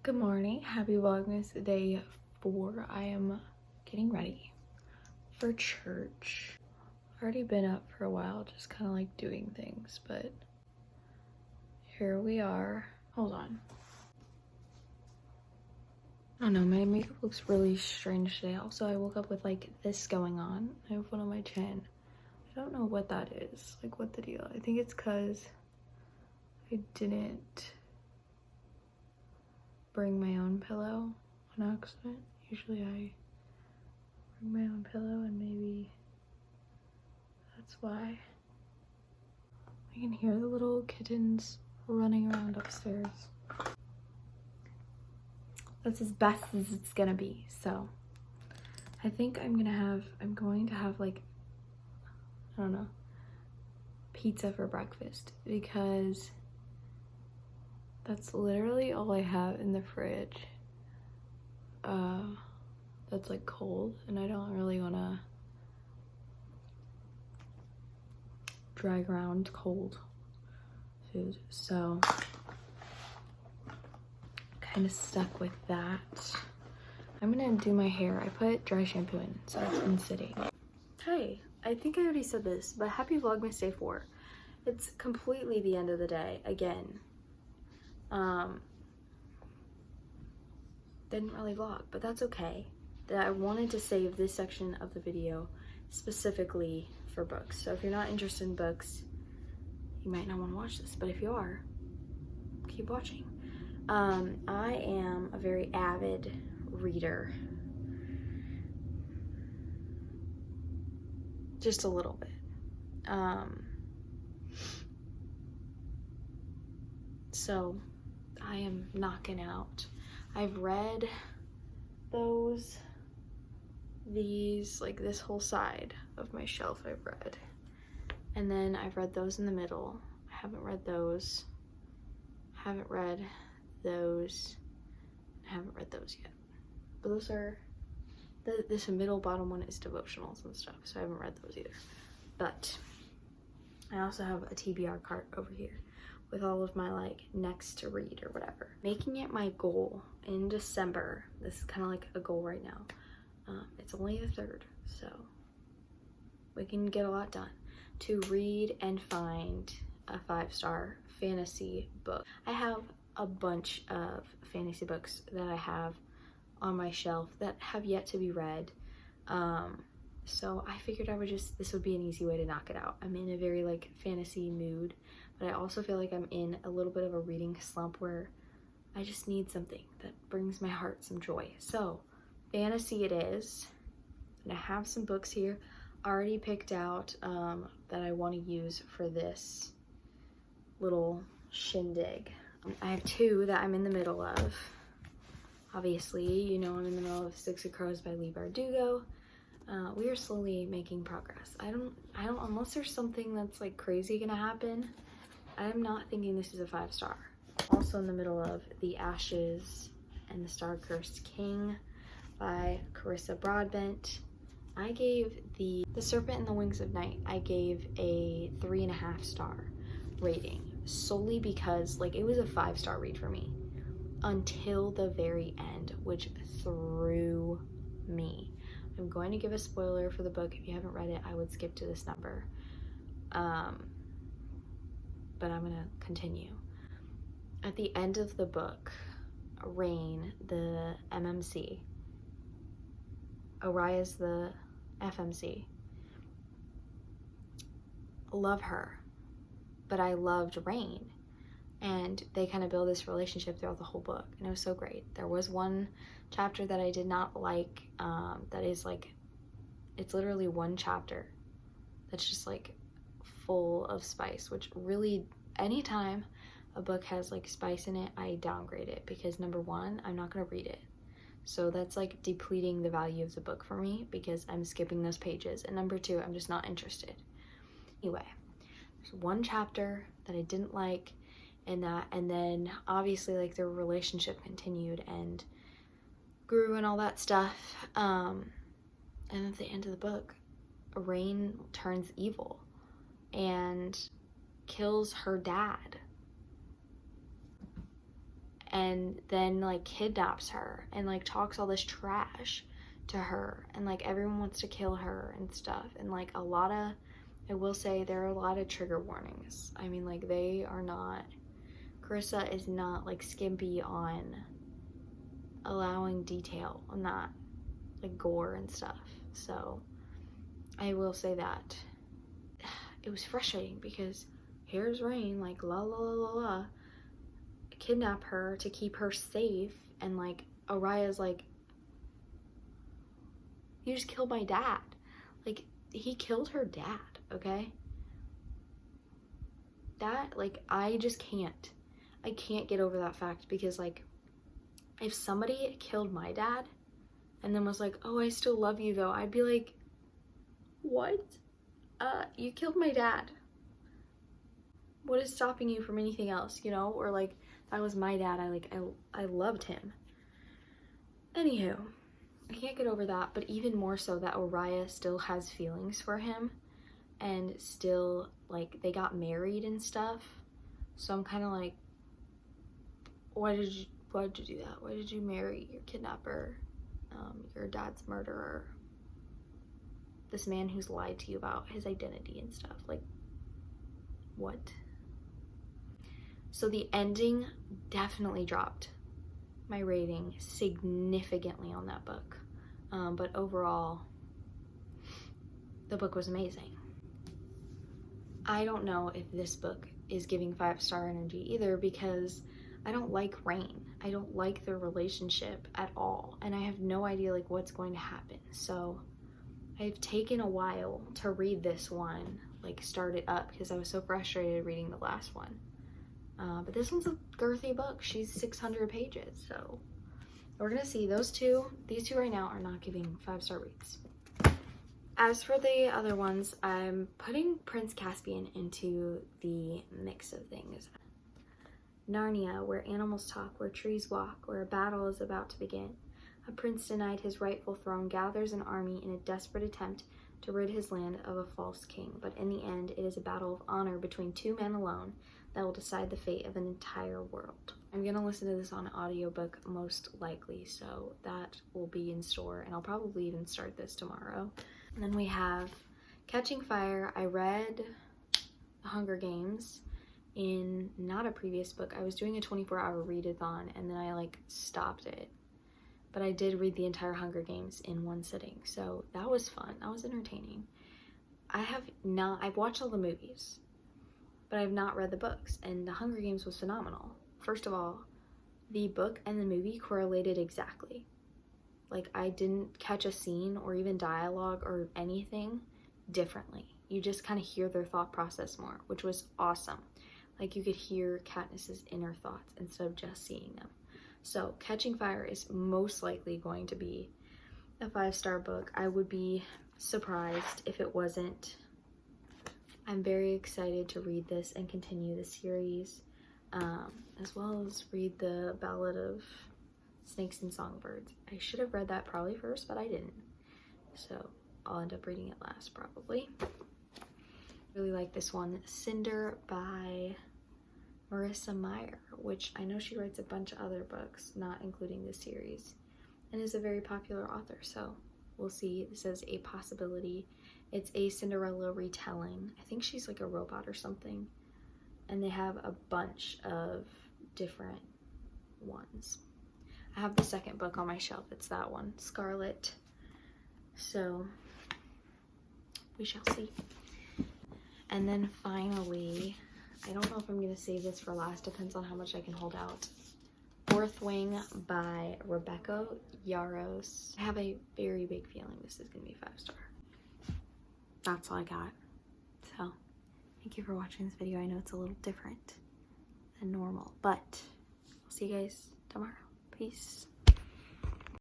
Good morning, happy Vlogmas day 4. I am getting ready for church. I've already been up for a while, just kind of like doing things, but here we are. Hold on. I don't know, my makeup looks really strange today. Also, I woke up with like this going on. I have one on my chin. I don't know what that is, like what the deal. I think it's because I didn't bring my own pillow on accident. Usually I bring my own pillow and maybe that's why. I can hear the little kittens running around upstairs. That's as best as it's gonna be. So I think I'm going to have like, I don't know, pizza for breakfast because that's literally all I have in the fridge. That's like cold, and I don't really want to drag around cold food, so kind of stuck with that. I'm gonna do my hair. I put dry shampoo in, so it's been sitting. Hey, I think I already said this, but happy Vlogmas day 4. It's completely the end of the day again. Didn't really vlog, but that's okay. That I wanted to save this section of the video specifically for books. So if you're not interested in books, you might not want to watch this, but if you are, keep watching. I am a very avid reader. Just a little bit. So I am knocking out. I've read these, like this whole side of my shelf I've read. And then I've read those in the middle. I haven't read those. Haven't read those. I haven't read those yet. But those are, this middle bottom one is devotionals and stuff, so I haven't read those either. But I also have a TBR cart over here with all of my like next to read or whatever. Making it my goal in December, this is kind of like a goal right now. It's only the 3rd, so we can get a lot done. To read and find a 5-star fantasy book. I have a bunch of fantasy books that I have on my shelf that have yet to be read. So I figured this would be an easy way to knock it out. I'm in a very like fantasy mood, but I also feel like I'm in a little bit of a reading slump where I just need something that brings my heart some joy. So fantasy it is, and I have some books here already picked out that I want to use for this little shindig. I have 2 that I'm in the middle of. Obviously, you know I'm in the middle of 6 of Crows by Leigh Bardugo. We are slowly making progress. I don't, unless there's something that's like crazy gonna happen, I'm not thinking this is a 5-star. Also in the middle of The Ashes and the Star-Cursed King by Carissa Broadbent. I gave The Serpent and the Wings of Night, I gave a 3.5-star rating solely because like it was a 5-star read for me until the very end, which threw me. I'm going to give a spoiler for the book. If you haven't read it, I would skip to this number. But I'm gonna continue. At the end of the book, Rain, the MMC, Araya's the FMC. Love her, but I loved Rain. And they kind of build this relationship throughout the whole book, and it was so great. There was one chapter that I did not like, that is like, it's literally one chapter that's just like full of spice, which really, anytime a book has like spice in it, I downgrade it because number 1, I'm not gonna read it. So that's like depleting the value of the book for me because I'm skipping those pages. And number 2, I'm just not interested. Anyway, there's one chapter that I didn't like, and then obviously like their relationship continued and grew and all that stuff. And at the end of the book, Rain turns evil and kills her dad. and then like kidnaps her and like talks all this trash to her, and like everyone wants to kill her and stuff. And like a lot of, I will say there are a lot of trigger warnings. I mean, like they are not, Carissa is not like skimpy on allowing detail on that, like gore and stuff. So I will say that it was frustrating because here's Rain, like la la la la la, kidnap her to keep her safe, and like Araya's like, you just killed my dad. Like, he killed her dad, okay? That, like, I just can't. I can't get over that fact, because like, if somebody killed my dad and then was like, oh, I still love you though, I'd be like, what? You killed my dad. What is stopping you from anything else, you know? Or like, that was my dad, I loved him. Anywho, I can't get over that, but even more so that Araya still has feelings for him, and still, like, they got married and stuff. So I'm kind of like, why did you do that? Why did you marry your kidnapper, your dad's murderer, this man who's lied to you about his identity and stuff? Like, what? So the ending definitely dropped my rating significantly on that book. But overall, the book was amazing. I don't know if this book is giving 5-star energy either, because I don't like Rain. I don't like their relationship at all, and I have no idea like what's going to happen. So I've taken a while to read this one, like start it up, because I was so frustrated reading the last one. But this one's a girthy book. She's 600 pages, so we're gonna see. These two right now are not giving 5-star reads. As for the other ones, I'm putting Prince Caspian into the mix of things. Narnia, where animals talk, where trees walk, where a battle is about to begin. A prince denied his rightful throne gathers an army in a desperate attempt to rid his land of a false king, but in the end it is a battle of honor between 2 men alone that will decide the fate of an entire world. I'm gonna listen to this on an audiobook most likely, so that will be in store, and I'll probably even start this tomorrow. And then we have Catching Fire. I read The Hunger Games in not a previous book. I was doing a 24-hour readathon and then I like stopped it. But I did read the entire Hunger Games in one sitting, so that was fun. That was entertaining. I've watched all the movies, but I've not read the books, and The Hunger Games was phenomenal. First of all, the book and the movie correlated exactly. Like, I didn't catch a scene or even dialogue or anything differently. You just kind of hear their thought process more, which was awesome. Like, you could hear Katniss's inner thoughts instead of just seeing them. So Catching Fire is most likely going to be a 5-star book. I would be surprised if it wasn't. I'm very excited to read this and continue the series, as well as read the Ballad of Snakes and Songbirds. I should have read that probably first, but I didn't. So I'll end up reading it last probably. Really like this one, Cinder by Marissa Meyer, which I know she writes a bunch of other books, not including this series, and is a very popular author, so we'll see. This is a possibility. It's a Cinderella retelling. I think she's like a robot or something, and they have a bunch of different ones. I have the second book on my shelf. It's that one, Scarlet. So we shall see. And then finally, I don't know if I'm going to save this for last. Depends on how much I can hold out. Fourth Wing by Rebecca Yarros. I have a very big feeling this is going to be 5-star. That's all I got. So, thank you for watching this video. I know it's a little different than normal, but I'll see you guys tomorrow. Peace.